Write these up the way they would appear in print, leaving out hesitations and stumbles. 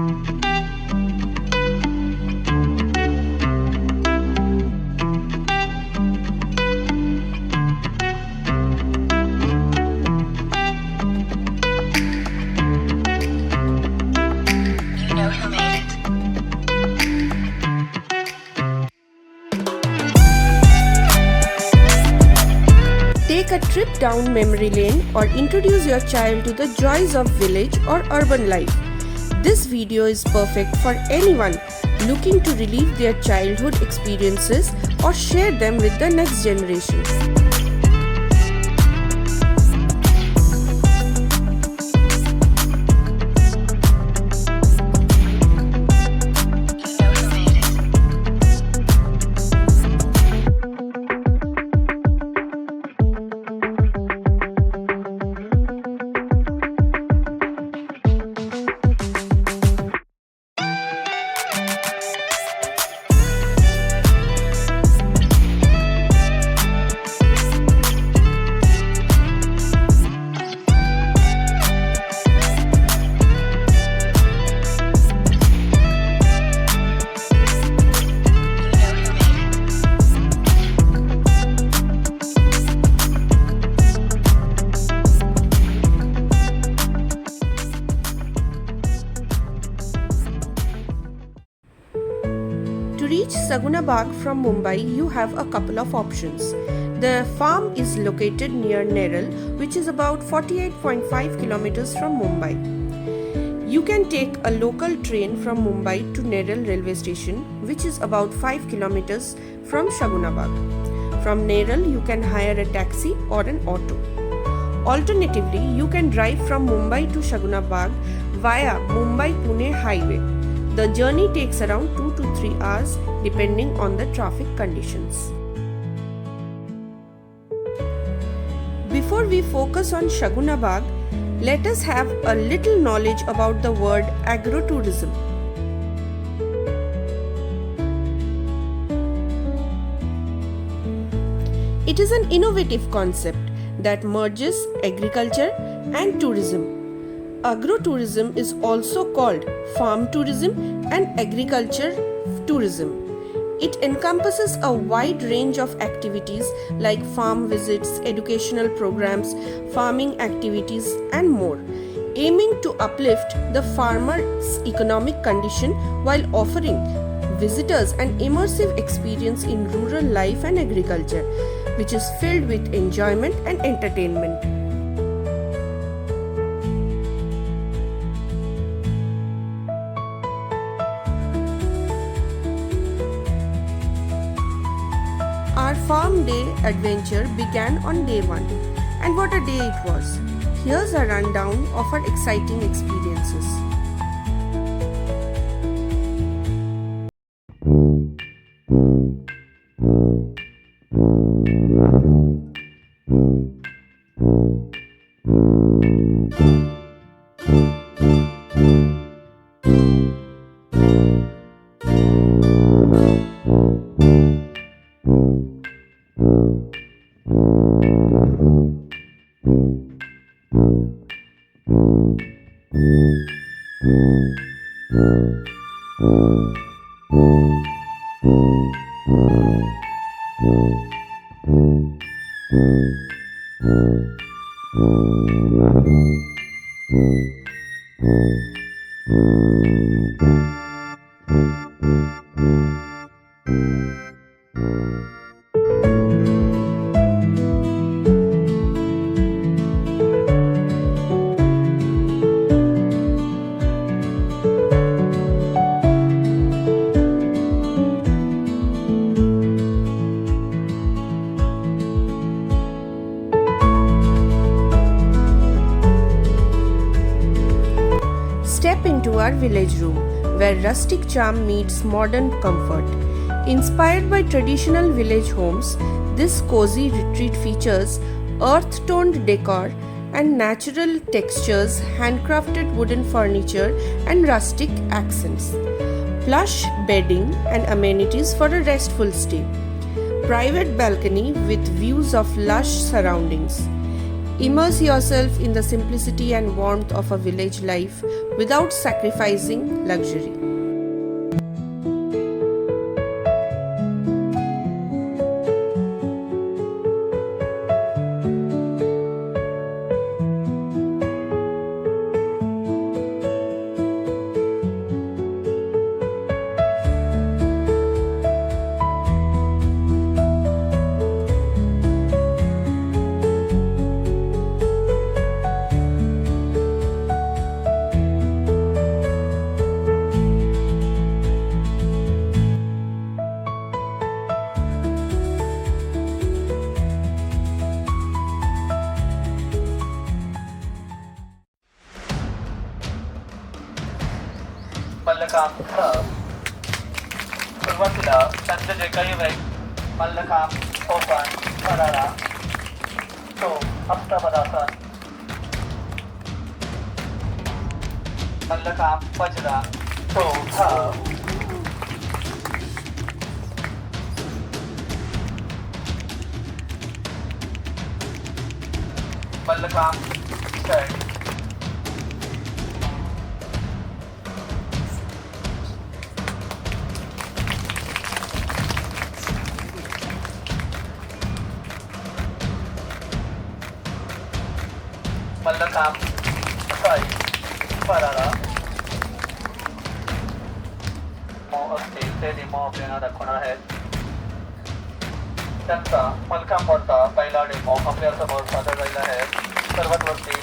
Take a trip down memory lane or introduce your child to the joys of village or urban life. This video is perfect for anyone looking to relive their childhood experiences or share them with the next generation. To reach Saguna Baug from Mumbai, you have a couple of options. The farm is located near Nerul, which is about 48.5 kilometers from Mumbai. You can take a local train from Mumbai to Nerul railway station, which is about 5 kilometers from Saguna Baug. From Nerul, you can hire a taxi or an auto. Alternatively, you can drive from Mumbai to Saguna Baug via Mumbai-Pune highway. The journey takes around 2 to 3 hours depending on the traffic conditions. Before we focus on Saguna Baug, let us have a little knowledge about the word agrotourism. It is an innovative concept that merges agriculture and tourism. Agrotourism is also called farm tourism and agriculture tourism. It encompasses a wide range of activities like farm visits, educational programs, farming activities, and more, aiming to uplift the farmer's economic condition while offering visitors an immersive experience in rural life and agriculture, which is filled with enjoyment and entertainment. Our farm day adventure began on day 1, and what a day it was. Here's a rundown of our exciting experiences. Step into our village room, where rustic charm meets modern comfort. Inspired by traditional village homes, this cozy retreat features earth-toned decor and natural textures, handcrafted wooden furniture and rustic accents, plush bedding and amenities for a restful stay, private balcony with views of lush surroundings, Immerse yourself in the simplicity and warmth of a village life without sacrificing luxury. Mallakhamb सुरुवातीला त्यांचे जे काही mallakhamb open Bharara तो हप्तापदासन मल्लखांब बजरा तो mallakhamb set mallakhamb Sai Bharara Mau असतील ते demo आपल्याला दाखवणार आहेत. त्यांचा मल्लखांबवरचा पहिला डेमो आपल्यासमोर सादर झालेला आहे. सर्वात वरती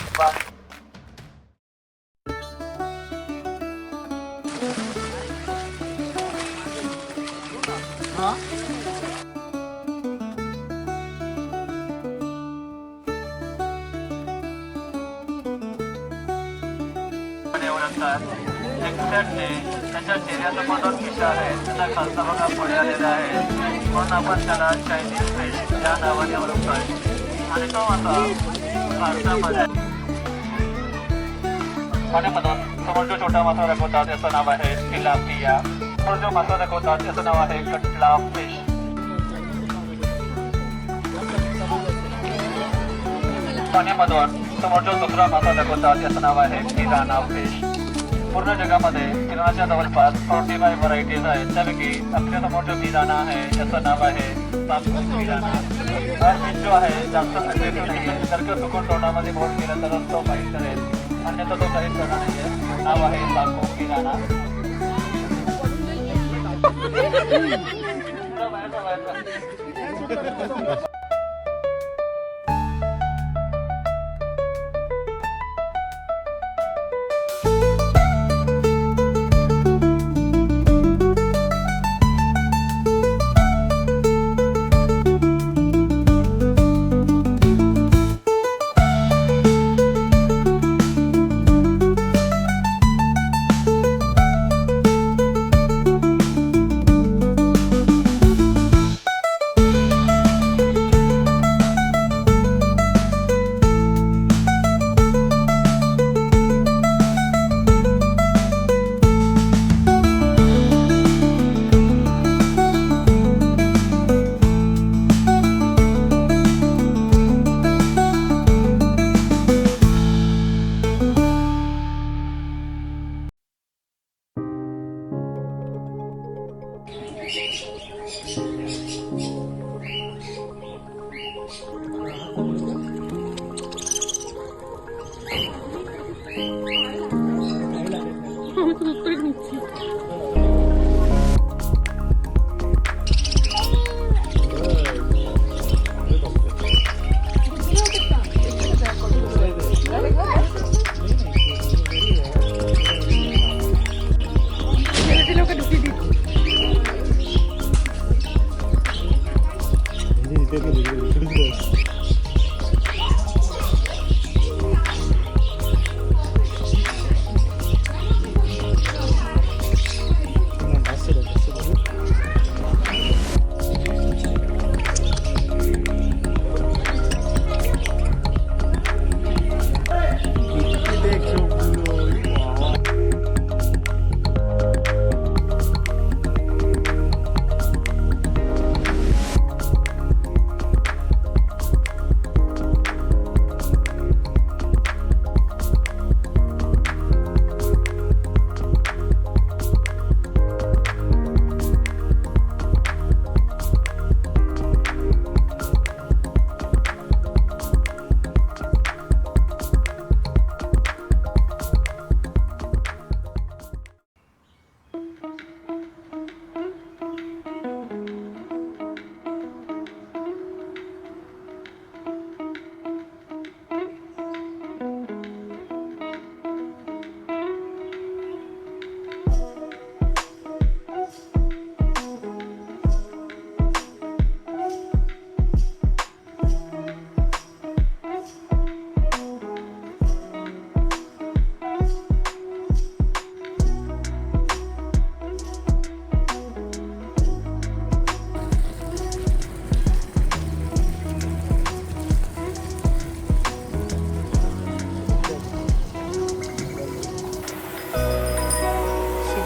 त्याच्या चेहऱ्याचा मदत विषय आहे. त्याचा खालचा बघा पुढे आलेला आहे म्हणून आपण त्याला चायनीज फिश या नावाने ओळखतोय. आणि तो आता भारतामध्ये पाण्यामधून समोर जो छोटा मासा दाखवतात त्याचं नाव आहे तिलापिया. समोर जो मासा दाखवतात त्याचं नाव आहे कटला फिश. पाण्यामधून समोर जो दुसरा मासा दाखवतात त्याचं नाव आहे पिराना फिश. पूर्ण जगामध्ये पिरानाच्या जवळपास 45 व्हरायटीज आहेत. त्यापैकी आपल्या समोर जो पिराना आहे त्याचं नाव आहे पिराना. हा फिश जो आहे जास्त सारखं सुकून तोंडामध्ये बोट केलं तर तो फाईट करेल. अन्यथा तो काहीच करणार नाही आहे. नाव आहे साको पिराना.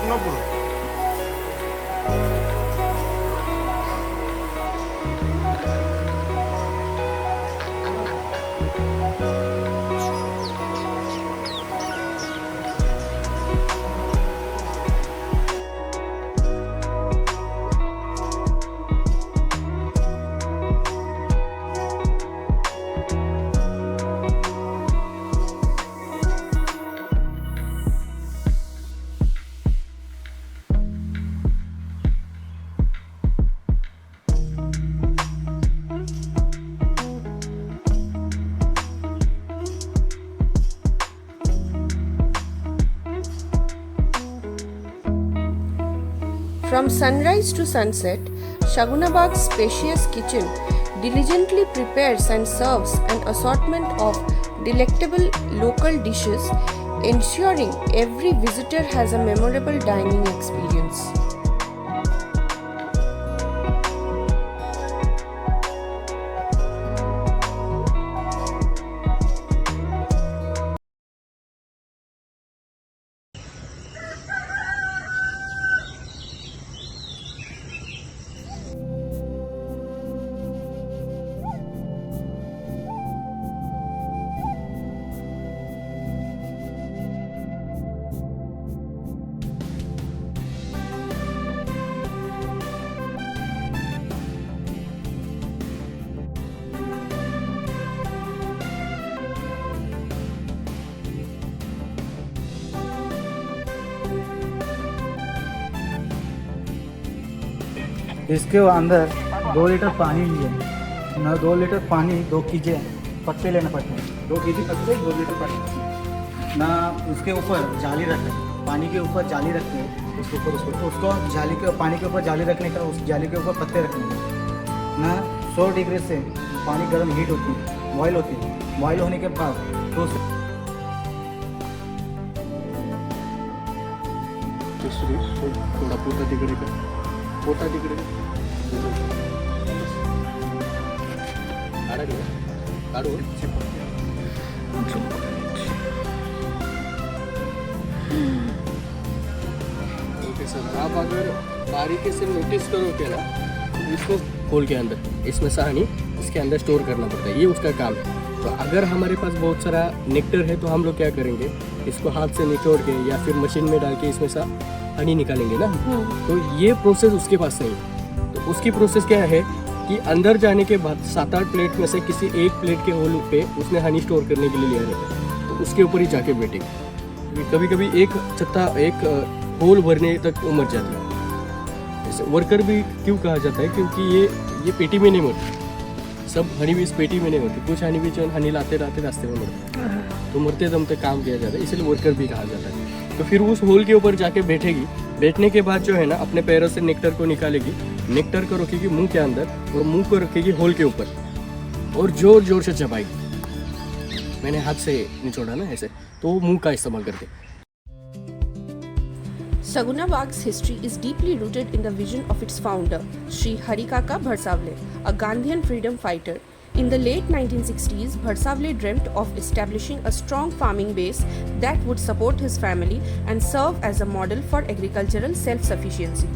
শুকনো পুরো। From sunrise to sunset, Saguna Baug's spacious kitchen diligently prepares and serves an assortment of delectable local dishes, ensuring every visitor has a memorable dining experience. इसके अंदर 2 लीटर पानी लिए ना, 2 लीटर पानी 2 कीजे पत्ते लेने पड़ते हैं, 2 केजी पत्ते 2 लीटर पत्ते ना। उसके ऊपर जाली रखते हैं, पानी के ऊपर जाली रखते हैं, उसके ऊपर उसको जाली के पानी के ऊपर जाली रखने का, उस जाली के ऊपर पत्ते रखने का ना। 100 डिग्री से पानी गर्म हीट होती है, बॉयल होती है। बॉयल होने के बाद तो थोड़ा पोता तिकडे कर, पोता तिकडे काढू ओके सर। आप अगर बारीकी से नोटिस करोगे ना, इसको खोल के अंदर इसमें साहनी इसके अंदर स्टोर करना पड़ता है, ये उसका काम है। तो अगर हमारे पास बहुत सारा नेक्टर है तो हम लोग क्या करेंगे, इसको हाथ से निचोड़ के या फिर मशीन में डाल के इसमें सा हनी निकालेंगे ना। तो ये प्रोसेस उसके पास नहीं है। तो उसकी प्रोसेस क्या है कि अंदर जाने के बाद 7-8 प्लेट में से किसी एक प्लेट के होल पे उसने हनी स्टोर करने के लिए लिया रहता है, तो उसके ऊपर ही जाके बैठेंगे। कभी कभी एक छत्ता एक होल भरने तक उमर जाती है। जैसे वर्कर भी क्यों कहा जाता है, क्योंकि ये पेटी में नहीं मरती, सब हनी भी इस पेटी में नहीं मरती, कुछ हनी भी हनी लाते लाते रास्ते में मरते, तो मरते दम तक काम किया जाता है, इसलिए वर्कर भी कहा जाता है। तो फिर उस होल के ऊपर जाके बैठेगी, बैठने के बाद जो है ना अपने पैरों से नेक्टर को निकालेगी, नेक्टर को रखेगी मुंह के अंदर और मुंह को रखेगी होल के ऊपर और जोर जोर से चबाएगी। मैंने हाथ से निचोड़ा ना ऐसे, तो वो मुंह का इस्तेमाल करके। Saguna Baug's history is deeply rooted in the vision of its founder, Sri Harikaka Bharsavle, a Gandhian freedom fighter. In the late 1960s, Bharsavle dreamt of establishing a strong farming base that would support his family and serve as a model for agricultural self-sufficiency.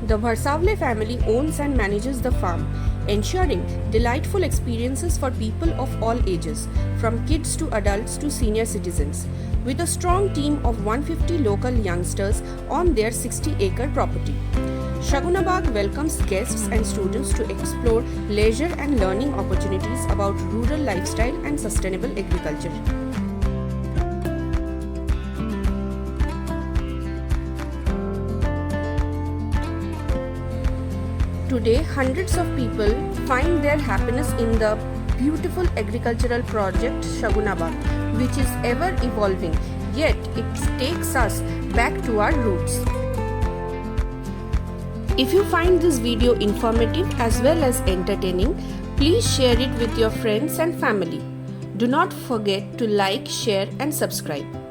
The Bharsavle family owns and manages the farm, ensuring delightful experiences for people of all ages, from kids to adults to senior citizens, with a strong team of 150 local youngsters on their 60-acre property. Saguna Baug welcomes guests and students to explore leisure and learning opportunities about rural lifestyle and sustainable agriculture. Today, hundreds of people find their happiness in the beautiful agricultural project Saguna Baug, which is ever evolving, yet it takes us back to our roots. If you find this video informative as well as entertaining, please share it with your friends and family. Do not forget to like, share and subscribe.